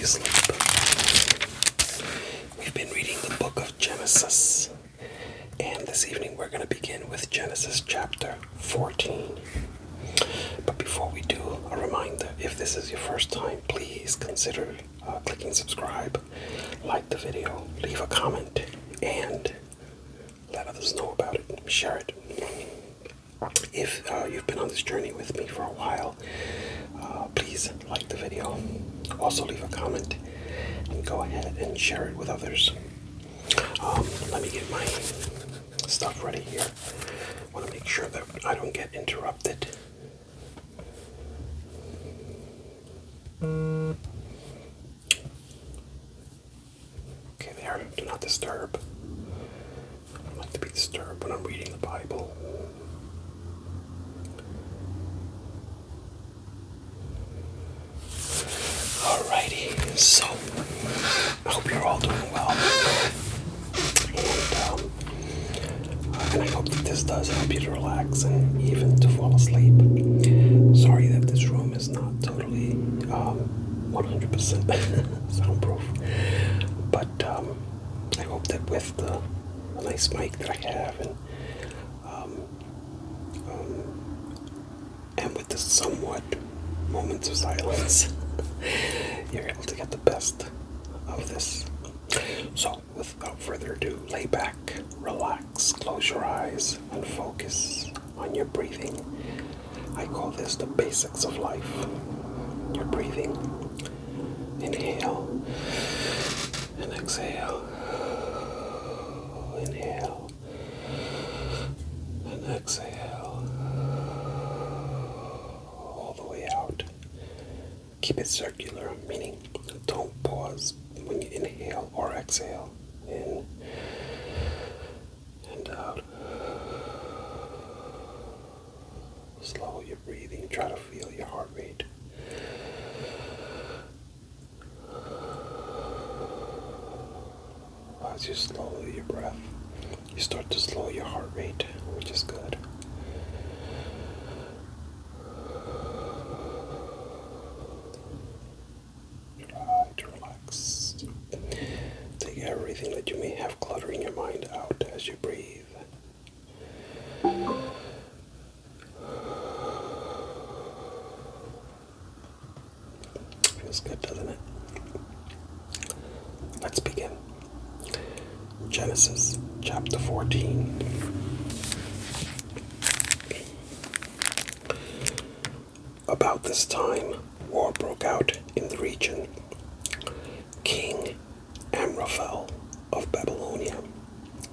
you sleep. We've been reading the book of Genesis, and this evening we're going to begin with Genesis chapter 14. But before we do, a reminder, if this is your first time, please consider clicking subscribe, like the video, leave a comment, and let others know about it. Share it. If you've been on this journey with me for a while, please like the video. Also leave a comment and go ahead and share it with others. Let me get my stuff ready here. I want to make sure that I don't get interrupted. Okay, there. Do not disturb. I don't like to be disturbed when I'm reading the Bible. Alrighty, so I hope you're all doing well, and I hope that this does help you to relax and even to fall asleep. Sorry that this room is not totally 100% soundproof, but I hope that with the nice mic that I have and with the somewhat moments of silence, you're able to get the best of this. So, without further ado, lay back, relax, close your eyes, and focus on your breathing. I call this the basics of life. Your breathing. Inhale and exhale. Inhale and exhale. All the way out. Keep it circular, meaning don't pause when you inhale or exhale. In and out. Slow your breathing. Try to feel your heart rate. As you slow your breath, you start to slow your heart rate, which is good. Try to relax. Take everything that you may have cluttering your mind out as you breathe. Feels good, doesn't it? Let's begin. Genesis chapter 14. About this time, war broke out in the region. King Amraphel of Babylonia,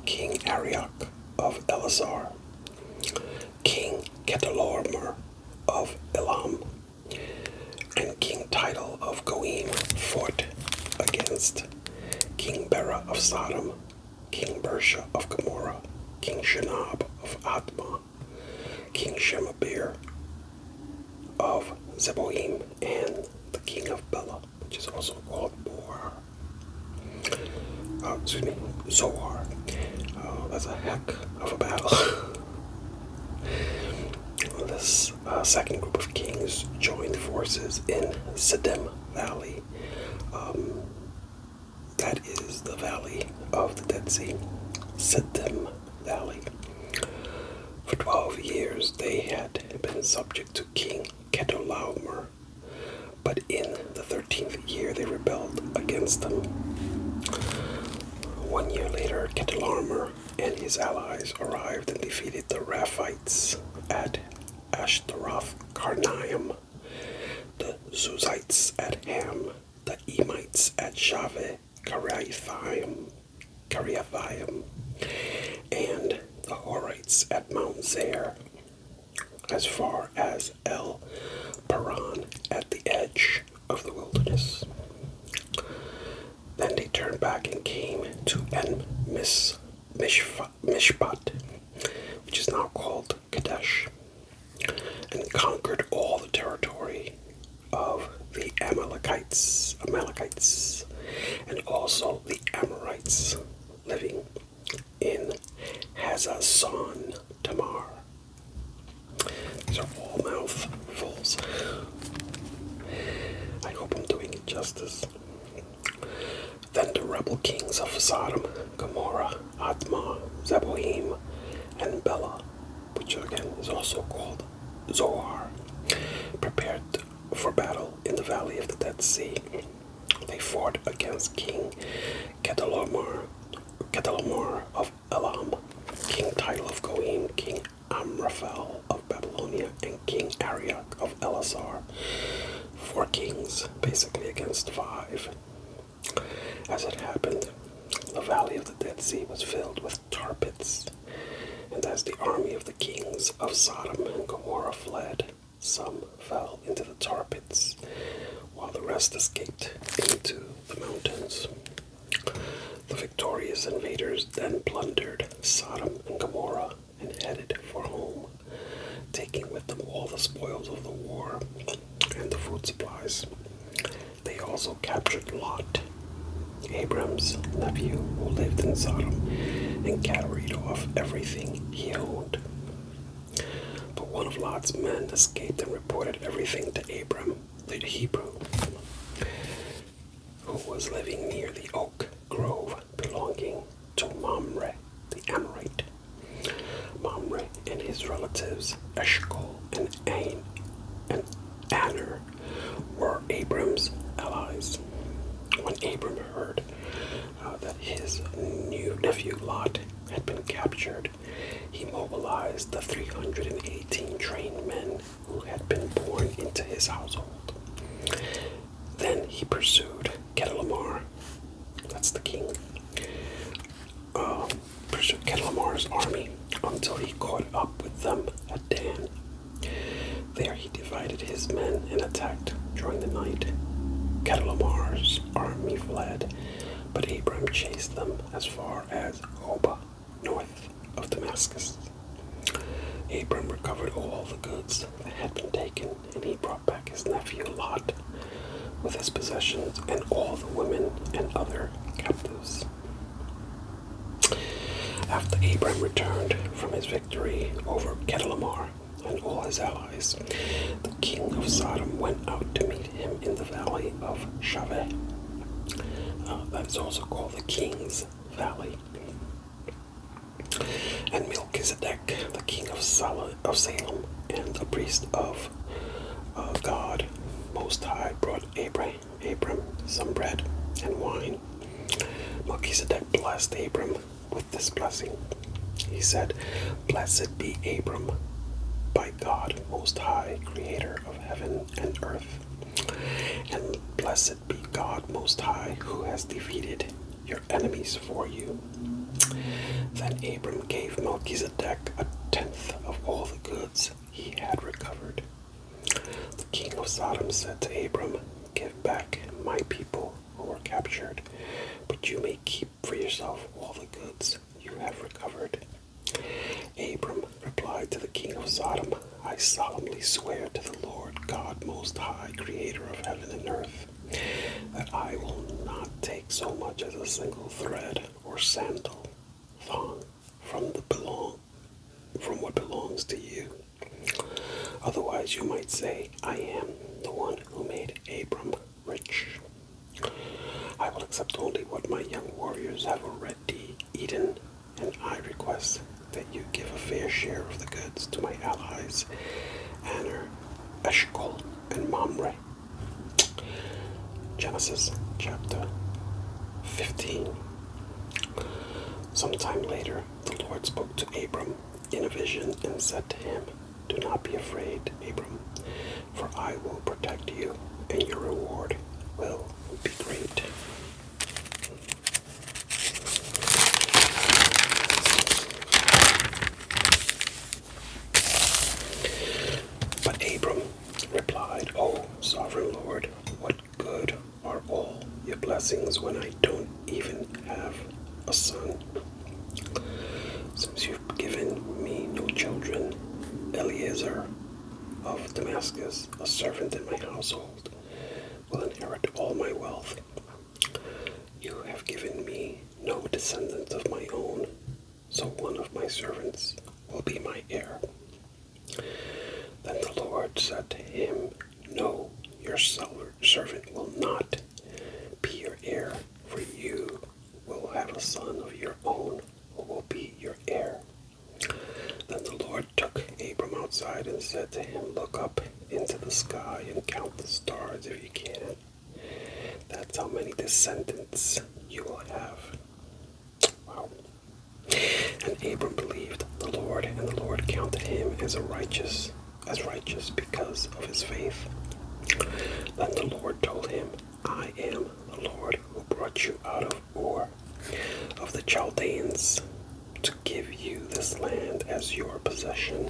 King Arioch of Elazar, King Chedorlaomer of Elam, and King Tidal of Goim fought against King Bera of Sodom, King Bersha of Gomorrah, King Shinab of Admah, King Shemabir of Zeboim, and the king of Bela, which is also called Zoar. That's a heck of a battle. This second group of kings joined forces in Siddim Valley. That is the valley of the Dead Sea. Siddim Valley. For 12 years they had been subject to King Chedorlaomer, but in the 13th year they rebelled against him. 1 year later, Chedorlaomer and his allies arrived and defeated the Raphites at Ashtaroth Karnaim, the Zuzites at Ham, the Emites at Shaveh Kiriathaim, and the Horites at Mount Zair, as far as El Paran at the edge of the wilderness. Then they turned back and came to Mishpat, which is now called Kadesh, and conquered all the territory of the Amalekites, and also the Amorites living in Hazazon Tamar. These are all mouthfuls. I hope I'm doing it justice. terrible kings of Sodom, Gomorrah, Admah, Zeboim, and Bela, which again is also called Zoar, prepared for battle in the valley of the Dead Sea. They fought against King Kedorlaomer of Elam, King Tidal of Goim, King Amraphel of Babylonia, and King Arioch of Elasar. 4 kings, basically against 5. As it happened, the valley of the Dead Sea was filled with tar pits, and as the army of the kings of Sodom and Gomorrah fled, some fell into the tar pits, while the rest escaped into the mountains. The victorious invaders then plundered Sodom and Gomorrah and headed for home, taking with them all the spoils of the war and the food supplies. They also captured Lot, Abram's nephew, who lived in Sodom, and carried off everything he owned. But one of Lot's men escaped and reported everything to Abram, the Hebrew, who was living near the oak grove belonging to Mamre, the Amorite. Mamre and his relatives Eshcol and Aner were Abram's allies. When Abram heard that his new nephew Lot had been captured, he mobilized the 318 trained men who had been born into his household. Then he pursued Kedorlaomer, that's the king, pursued Kedorlaomer's army until he caught up with them at Dan. There he divided his men and attacked during the night. Kedorlaomer's army fled, but Abram chased them as far as Hobah, north of Damascus. Abram recovered all the goods that had been taken, and he brought back his nephew Lot with his possessions and all the women and other captives. After Abram returned from his victory over Kedorlaomer and all his allies, the king of Sodom went out to meet him in the valley of Shaveh. That is also called the King's Valley. And Melchizedek, the king of Salem, and the priest of God Most High, brought Abram some bread and wine. Melchizedek blessed Abram with this blessing. He said, "Blessed be Abram by God Most High, creator of heaven and earth. And blessed be God Most High, who has defeated your enemies for you." Then Abram gave Melchizedek 1/10 of all the goods he had recovered. The king of Sodom said to Abram, "Give back my people who were captured, but you may keep for yourself all the goods you have recovered." Abram replied to the king of Sodom, "I solemnly swear to the Lord God Most High, creator of heaven and earth, that I will not take so much as a single thread or sandal thong from what belongs to you. Otherwise you might say, I am the one who made Abram rich. I will accept only what my young warriors have already eaten, and I request that you give a fair share of the goods to my allies, Aner, Eshcol, and Mamre." Genesis chapter 15. Sometime later, the Lord spoke to Abram in a vision and said to him, "Do not be afraid, Abram, for I will protect you, and your reward will be great." But Abram replied, "O sovereign Lord, what good are all your blessings when I don't even have a son? Since you've given me no children, Eliezer of Damascus, a servant in my household, will inherit all my wealth. You have given me no descendant of my own, so one of my servants will be my heir." Then the Lord said to him, "No, your servant will not be your heir, for you will have a son of your own who will be your heir. Then the Lord took Abram outside and said to him, Look up into the sky and count the stars if you can. That's how many descendants you will have. Wow. And Abram believed the Lord, and the Lord counted him as righteous because of his faith. Then the Lord told him, I am the Lord who brought you out of Ur of the Chaldeans to give you this land as your possession.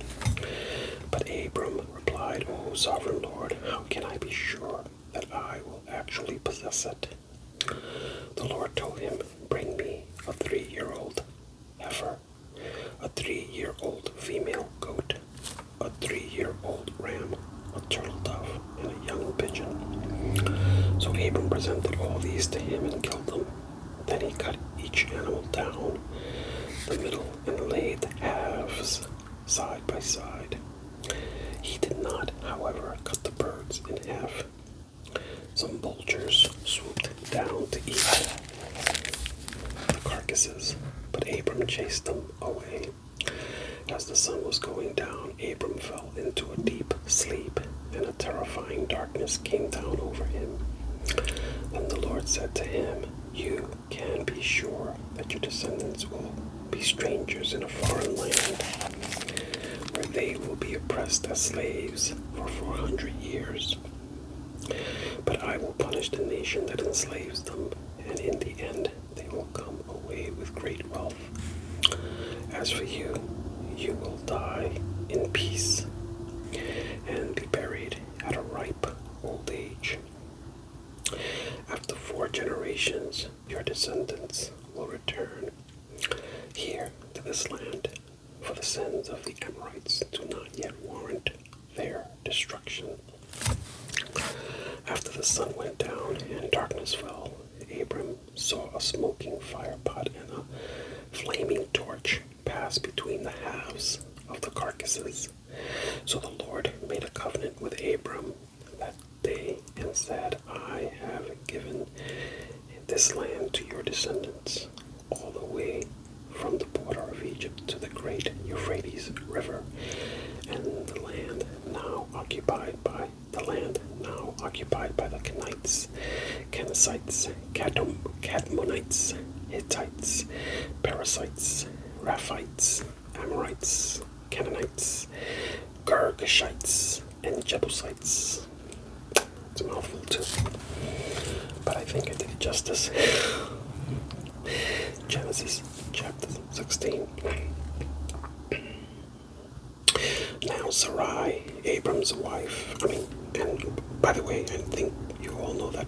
But Abram replied, O sovereign Lord, how can I be sure that I will actually possess it? The Lord told him, Bring me a 3-year-old heifer, a 3-year-old female goat, a 3-year-old ram, a turtle dove, and a young pigeon. So Abram presented all these to him and killed them. Then he cut each animal down the middle and laid the halves side by side. He did not, however, cut the birds in half. Some vultures swooped down to eat the carcasses, but Abram chased them away. As the sun was going down, Abram fell into a deep sleep, and a terrifying darkness came down over him. Then the Lord said to him, You can be sure that your descendants will be strangers in a foreign land, where they will be oppressed as slaves for 400 years. But I will punish the nation that enslaves them, and in the end they will come away with great wealth. As for you, you will die in peace and be buried at a ripe old age. After 4 generations, your descendants will return here to this land, for the sins of the Amorites do not yet warrant their destruction. After the sun went down and darkness fell, Abram saw a smoking firepot and a flaming torch pass between the halves of the carcasses. So the Lord made a covenant with Abram that day and said, I have given this land to your descendants, all the way from the border of Egypt to the great Euphrates River, and the land now occupied by the Kenites, Kenizzites, Cadmonites, Hittites, Perizzites, Raphites, Amorites, Canaanites, Girgashites, and Jebusites. It's a mouthful too, but I think I did it justice. Genesis chapter 16. Now Sarai, Abram's wife, and by the way, I think you all know that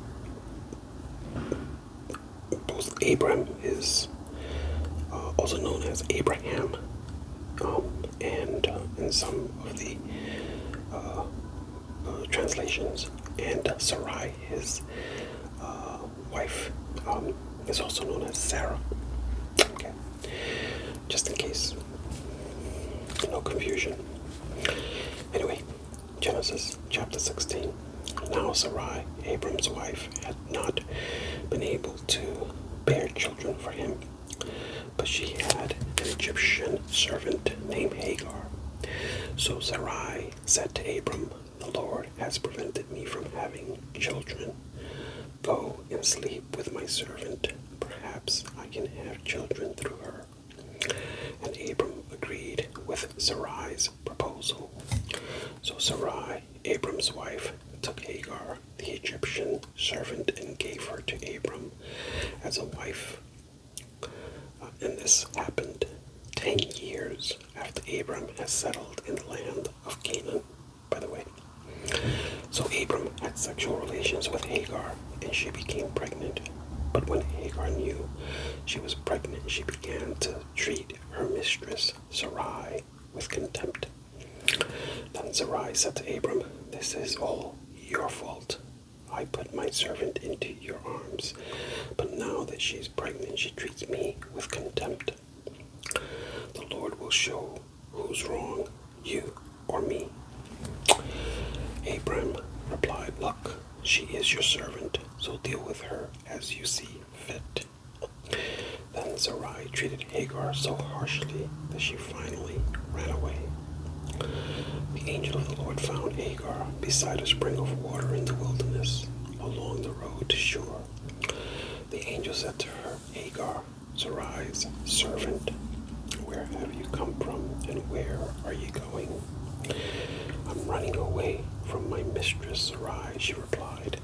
both Abram is also known as Abraham, and in some of the translations, and Sarai, his wife, is also known as Sarah. Okay, just in case, no confusion. Anyway, Genesis chapter 16. Now Sarai, Abram's wife, had not been able to bear children for him, but she had an Egyptian servant named Hagar. So Sarai said to Abram, The Lord has prevented me from having children. Go and sleep with my servant. Perhaps I can have children through her. And Abram agreed with Sarai's proposal. So Sarai, Abram's wife, took Hagar, the Egyptian servant, and gave her to Abram as a wife. And this happened 10 years after Abram had settled in the land of Canaan, by the way. So Abram had sexual relations with Hagar, and she became pregnant. But when Hagar knew she was pregnant, she began to treat her mistress, Sarai, with contempt. Then Sarai said to Abram, This is all your fault. I put my servant into your arms, but now that she is pregnant, she treats me with contempt. The Lord will show who's wrong, you or me. Abram replied, Look, she is your servant, so deal with her as you see fit. And Sarai treated Hagar so harshly that she finally ran away. The angel of the Lord found Hagar beside a spring of water in the wilderness, along the road to Shur. The angel said to her, Hagar, Sarai's servant, where have you come from, and where are you going? I'm running away from my mistress Sarai, she replied.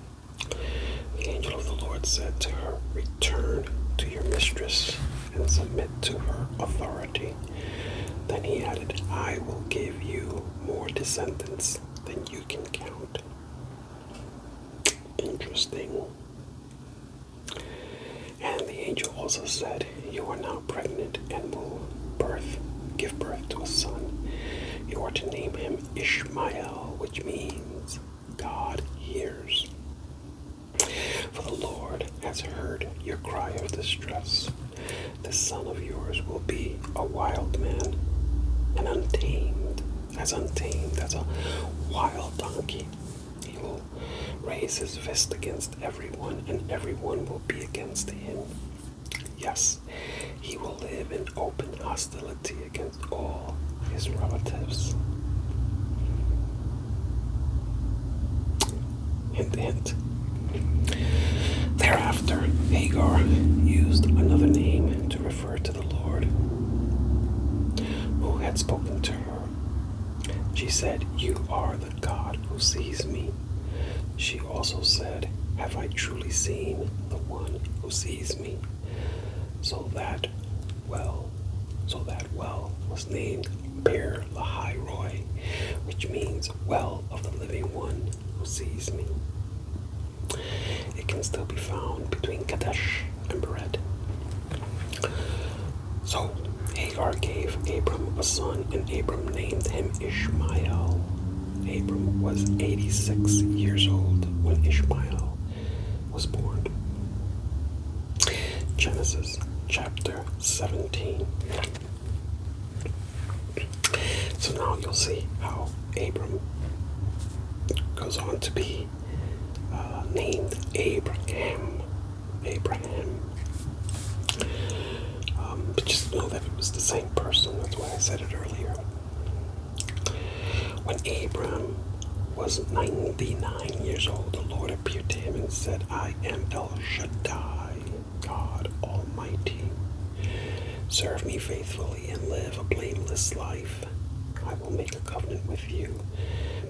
The angel of the Lord said to her, return to your mistress and submit to her authority. Then he added, I will give you more descendants than you can count. Interesting. And the angel also said, you are now pregnant and will give birth to a son. You are to name him Ishmael, which means God hears. For the Lord has heard your cry of distress. This son of yours will be a wild man and untamed as a wild donkey. He will raise his fist against everyone, and everyone will be against him. Yes, he will live in open hostility against all his relatives. Hint, hint. Thereafter, Hagar used another name to refer to the Lord who had spoken to her. She said, you are the God who sees me. She also said, have I truly seen the one who sees me? So that well was named Beer Lahai Roy, which means well of the living one who sees me. It can still be found between Kadesh and Bered. So Hagar gave Abram a son, and Abram named him Ishmael. Abram was 86 years old when Ishmael was born. Genesis chapter 17. So now you'll see how Abram goes on to be named Abraham. But just know that it was the same person. That's why I said it earlier. When Abram was 99 years old, the Lord appeared to him and said, I am El Shaddai, God Almighty. Serve me faithfully and live a blameless life. I will make a covenant with you,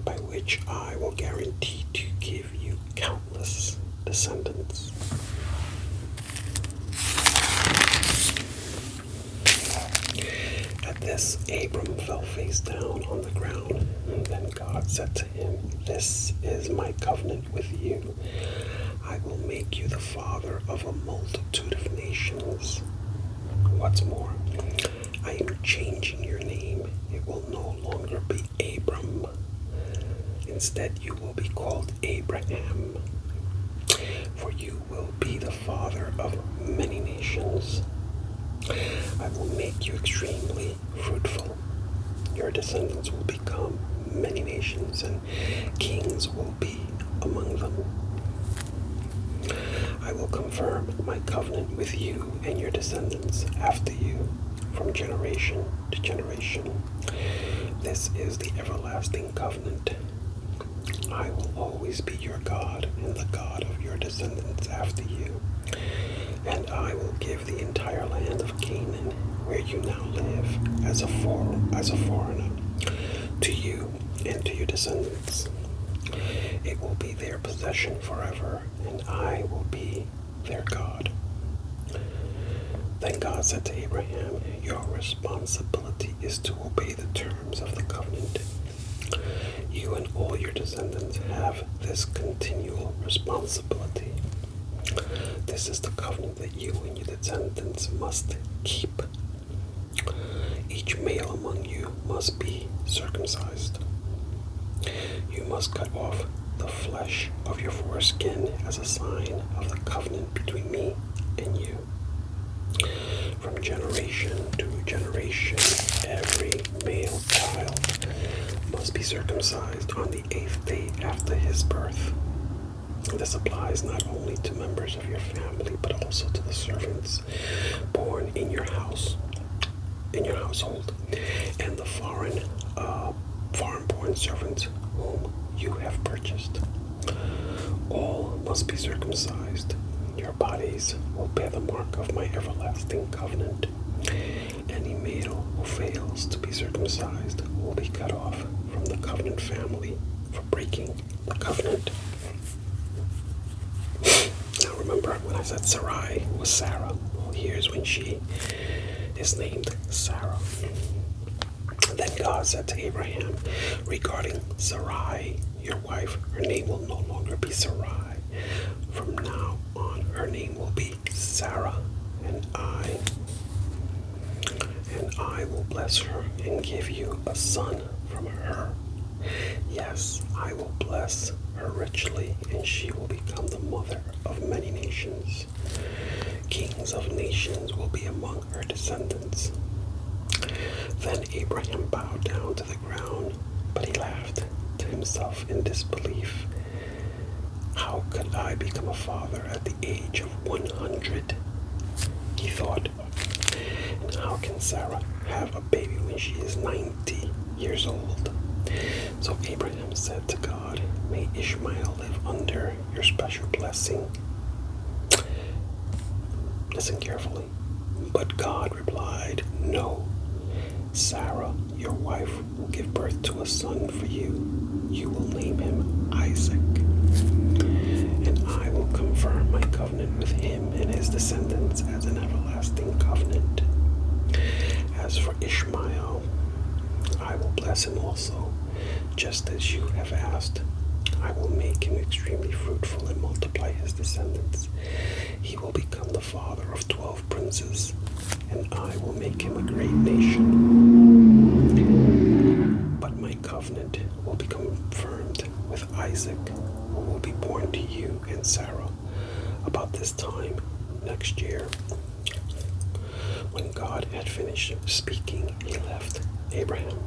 by which I will guarantee to give you countless descendants. At this, Abram fell face down on the ground. And then God said to him, this is my covenant with you. I will make you the father of a multitude of nations. What's more, I am changing your name. It will no longer be Abram. Instead, you will be called Abraham, for you will be the father of many nations. I will make you extremely fruitful. Your descendants will become many nations, and kings will be among them. I will confirm my covenant with you and your descendants after you, from generation to generation. This is the everlasting covenant. I will always be your God and the God of your descendants after you. And I will give the entire land of Canaan, where you now live, as a foreigner, to you and to your descendants. It will be their possession forever, and I will be their God. Then God said to Abraham, your responsibility is to obey the terms of the covenant. You and all your descendants have this continual responsibility. This is the covenant that you and your descendants must keep. Each male among you must be circumcised. You must cut off the flesh of your foreskin as a sign of the covenant between me and you. From generation to generation, every male child must be circumcised on the 8th day after his birth. This applies not only to members of your family, but also to the servants born in your household, and the foreign-born servants whom you have purchased. All must be circumcised. Your bodies will bear the mark of my everlasting covenant. Any male who fails to be circumcised will be cut off from the covenant family for breaking the covenant. Now remember when I said Sarai was Sarah. Well, here's when she is named Sarah. Then God said to Abraham regarding Sarai, your wife, her name will no longer be Sarai. From now on, her name will be Sarah, and I will bless her and give you a son from her. Yes, I will bless her richly, and she will become the mother of many nations. Kings of nations will be among her descendants. Then Abraham bowed down to the ground, but he laughed to himself in disbelief. How could I become a father at the age of 100? He thought. And how can Sarah have a baby when she is 90 years old? So Abraham said to God, may Ishmael live under your special blessing. Listen carefully. But God replied, no. Sarah, your wife, will give birth to a son for you. You will name him Isaac. And I will confirm my covenant with him and his descendants as an everlasting covenant. As for Ishmael, I will bless him also, just as you have asked. I will make him extremely fruitful and multiply his descendants. He will become the father of 12 princes, and I will make him a great nation. But my covenant will be confirmed with Isaac, who will be born to you and Sarah about this time next year. When God had finished speaking, he left Abraham.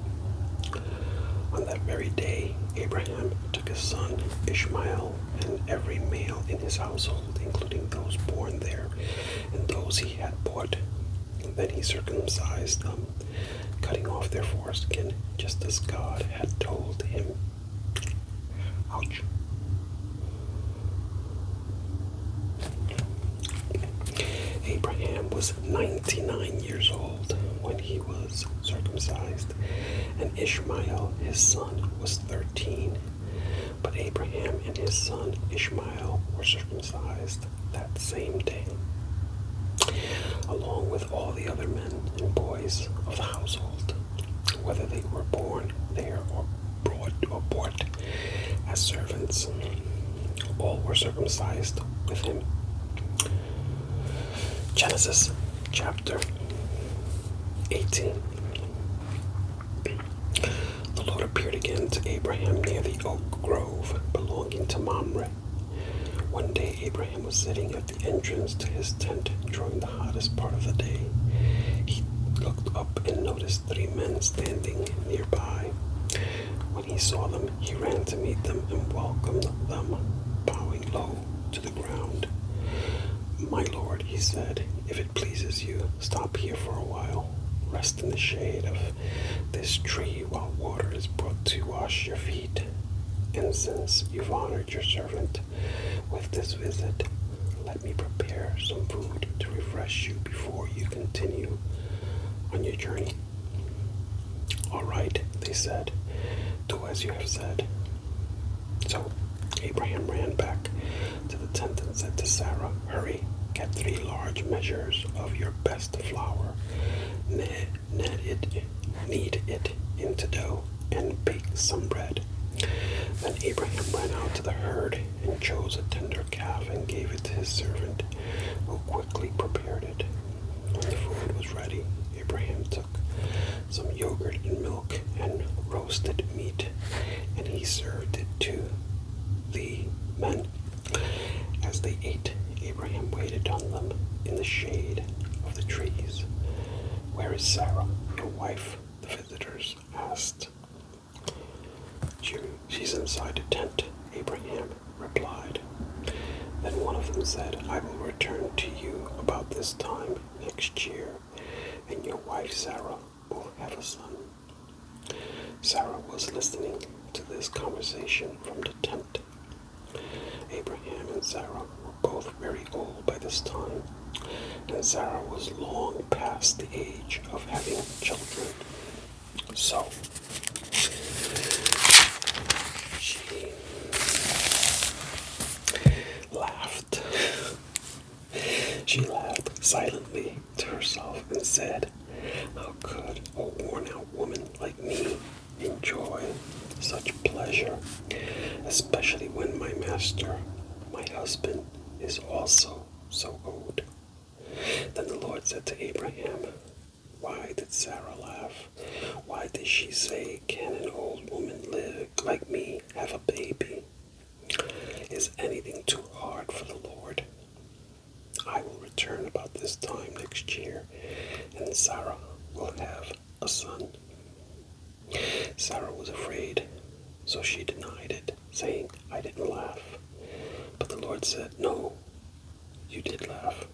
On that very day, Abraham took his son Ishmael and every male in his household, including those born there and those he had bought. And then he circumcised them, cutting off their foreskin, just as God had told him. Ouch. Abraham was 99 years old when he was circumcised, and Ishmael, his son, was 13. But Abraham and his son Ishmael were circumcised that same day, along with all the other men and boys of the household, whether they were born there or bought as servants. All were circumcised with him. Genesis chapter 18. The Lord appeared again to Abraham near the oak grove belonging to Mamre. One day Abraham was sitting at the entrance to his tent during the hottest part of the day. He looked up and noticed 3 men standing nearby. When he saw them, he ran to meet them and welcomed them, bowing low to the ground. My lord, he said, if it pleases you, stop here for a while. Rest in the shade of this tree while water is brought to wash your feet. And since you've honored your servant with this visit, let me prepare some food to refresh you before you continue on your journey. All right, they said, do as you have said. So Abraham ran back to the tent and said to Sarah, hurry, get 3 large measures of your best flour, knead it into dough, and bake some bread. Then Abraham ran out to the herd and chose a tender calf and gave it to his servant, who quickly prepared it. When the food was ready, Abraham took some yogurt and milk and roasted meat, and he served it to the men. As they ate, Abraham waited on them in the shade of the trees. Where is Sarah, your wife? The visitors asked. She's inside the tent, Abraham replied. Then one of them said, I will return to you about this time next year, and your wife Sarah will have a son. Sarah was listening to this conversation from the tent. Abraham and Sarah were both very old by this time, and Sarah was long past the age of having children. So, she laughed. She laughed silently to herself and said, how could a worn-out woman like me enjoy such pleasure, especially when my master, my husband, is also so old? Then the Lord said to Abraham, why did Sarah laugh? Why did she say, can an old woman live like me have a baby? Is anything too hard for the Lord? I will return about this time next year, and Sarah will have a son. Sarah was afraid, so she denied it, saying, I didn't laugh. But the Lord said, no, you did laugh.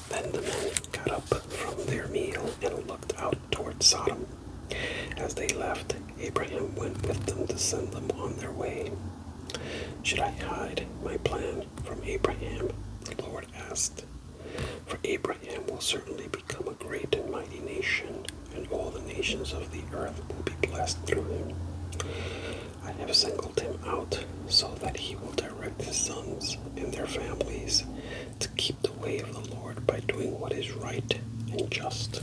Then the men got up from their meal and looked out toward Sodom. As they left, Abraham went with them to send them on their way. Should I hide my plan from Abraham? The Lord asked. For Abraham will certainly become a great and mighty nation, and all the nations of the earth will be blessed through him. I have singled him out so that he will direct his sons and their families to keep the way of the Lord by doing what is right and just.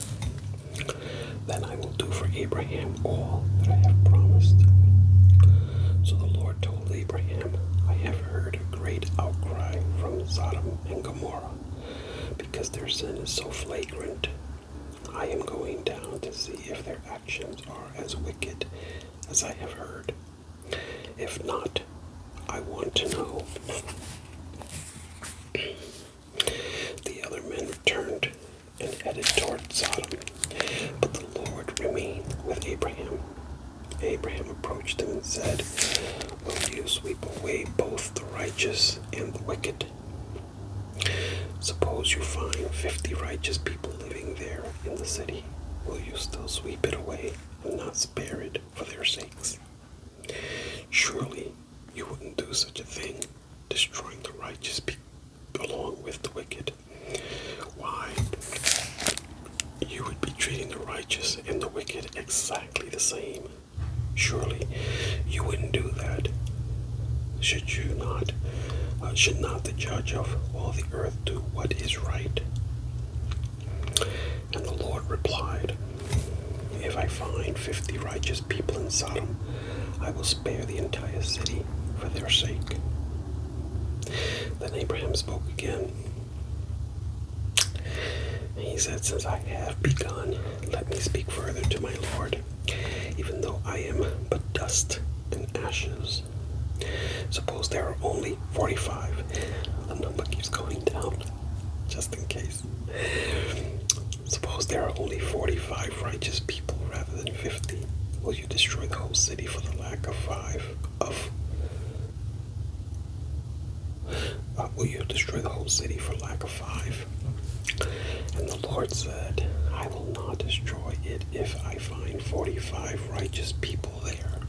Then I will do for Abraham all that I have promised. So the Lord told Abraham, I have heard a great outcry from Sodom and Gomorrah, because their sin is so flagrant. I am going down to see if their actions are as wicked as I have heard. If not, I want to know. The other men returned and headed toward Sodom, but the Lord remained with Abraham. Abraham approached him and said, will you sweep away both the righteous and the wicked? Suppose you find 50 righteous people living there in the city. Will you still sweep it away and not spare it for their sakes? Surely you wouldn't do such a thing, destroying the righteous along with the wicked. Why? You would be treating the righteous and the wicked exactly the same. Surely you wouldn't do that. Should not the judge of all the earth do what is right? And the Lord replied, if I find 50 righteous people in Sodom, I will spare the entire city for their sake. Then Abraham spoke again. And he said, since I have begun, let me speak further to my Lord, even though I am but dust and ashes. Suppose there are only 45. The number keeps going down, just in case. Suppose there are only 45 righteous people rather than 50. Will you destroy the whole city for the lack of 5? Will you destroy the whole city for lack of 5? And the Lord said, I will not destroy it if I find 45 righteous people there.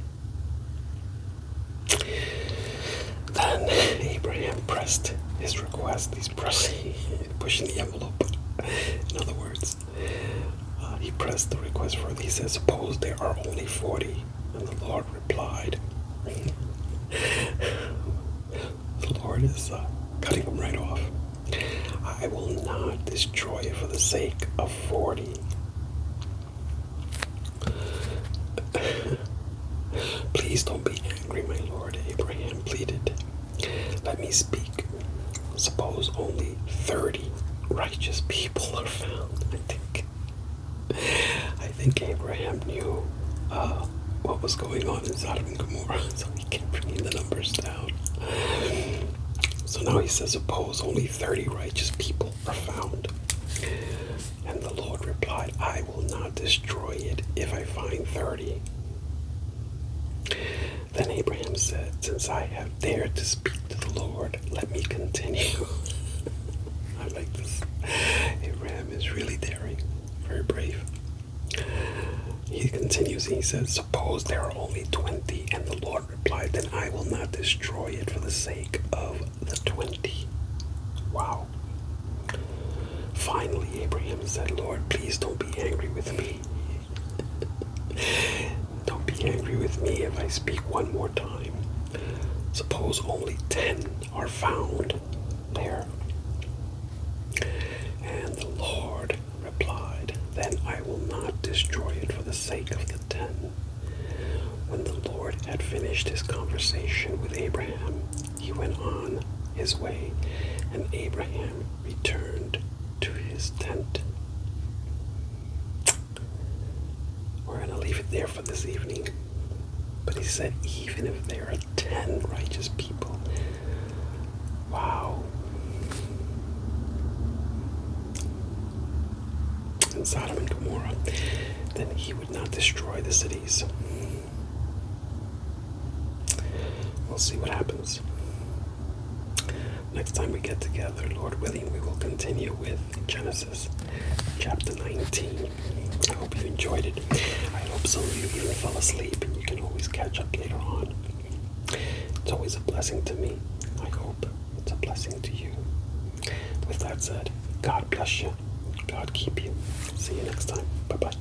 Then Abraham pressed his request. He's pushing the envelope. In other words, he pressed the request further. He said, suppose there are only 40. And the Lord replied, the Lord is cutting him right off. I will not destroy it for the sake of 40. Please don't be angry, my Lord, Abraham pleaded. Let me speak. Suppose only 30 righteous people are found. I think Abraham knew what was going on in Sodom and Gomorrah, so he kept bringing the numbers down. So now he says, suppose only 30 righteous people are found. And the Lord replied, I will not destroy it if I find 30. Then Abraham said, "Since I have dared to speak to the Lord, let me continue." I like this. Abraham is really daring, very brave. He continues and he says, "Suppose there are only 20. And the Lord replied, "Then I will not destroy it for the sake of the 20. Wow. Finally, Abraham said, "Lord, please don't be angry with me. Don't be angry with me if I speak one more time. Suppose only 10 are found there." And the Lord replied, "Then I will not destroy it for the sake of the 10. When the Lord had finished his conversation with Abraham, he went on his way, and Abraham returned to his tent. We're going to leave it there for this evening. But he said, even if there are 10 righteous people, wow. In Sodom and Gomorrah, then he would not destroy the cities. We'll see what happens. Next time we get together, Lord willing, we will continue with Genesis chapter 19. I hope you enjoyed it. I hope some of you even fell asleep and you can always catch up later on. It's always a blessing to me. I hope it's a blessing to you. With that said, God bless you. God keep you. See you next time. Bye-bye.